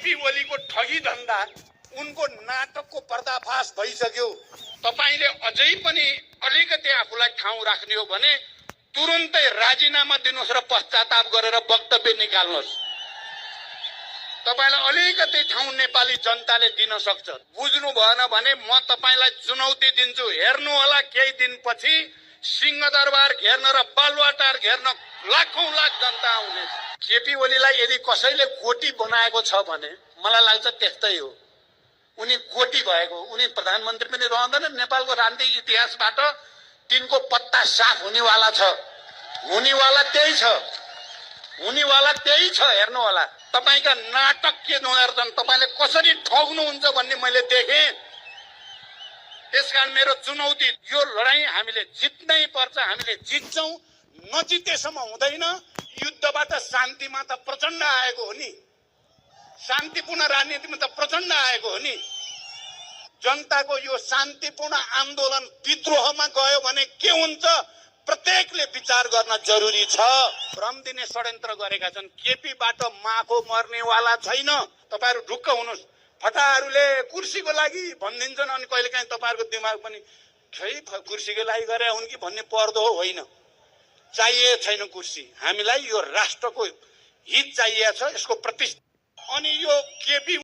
केपी ओलीको ठगी धन्दा उनको नाटकको पर्दाफास भइसक्यो। तपाईले अझै पनि अलिकति आफूलाई ठाउँ राख्ने हो भने तुरुन्तै राजीनामा दिनुहोस् र पश्चाताप गरेर वक्तव्य निकाल्नुहोस्। तपाईलाई अलिकति ठाउँ नेपाली जनताले दिन सक्छ। बुझ्नु भएन भने म तपाईलाई चुनौती दिन्छु। हेर्नु होला केही दिनपछि सिंहदरबार घेर्न र बालुवाटार घेर्न लाखौं लाख जनता आउनेछ। केपी ओलीलाई यदि कसैले कोटी बनाएको छ भने मलाई लाग्छ त्यस्तै हो। उनी कोटी भएको, उनी प्रधानमन्त्री पनि रहँदैन। नेपालको राजनीतिक इतिहासबाट तिनको पत्ता साफ हुनेवाला छ। हुनेवाला त्यही छ, हुनेवाला त्यही छ। हेर्नु होला तपाईका नाटक के नगर्छन्, तपाईले कसरी ठग्नुहुन्छ भन्ने मैले देखेँ। त्यसकारण मेरो चुनौती, यो लडाईँ हामीले जित्नै पर्छ। हामीले जित्छौं, नजितेसम्म हुँदैन। युद्धबाट शान्तिमा त प्रचण्ड आएको हो नि, शान्तिपूर्ण राजनीतिमा त प्रचण्ड आएको हो नि। जनताको यो शान्तिपूर्ण आन्दोलन विद्रोहमा गयो भने के हुन्छ प्रत्येकले विचार गर्न जरुरी छ। भ्रम दिने षड्यन्त्र गरेका छन्। केपीबाट माखो मर्नेवाला छैन। तपाईहरु ढुक्क हुनुहोस्। फटाहरूले कुर्सीको लागि भनिदिन्छन् अनि कहिलेकाहीँ तपाईहरुको दिमाग पनि खै कुर्सीको लागि गरे हुन् कि भन्ने पर्दो होइन। चाहिए छैन कुर्सी, हामीलाई यो राष्ट्रको हित चाहिएको छ, यसको प्रतिष्ठा। अनि यो केपी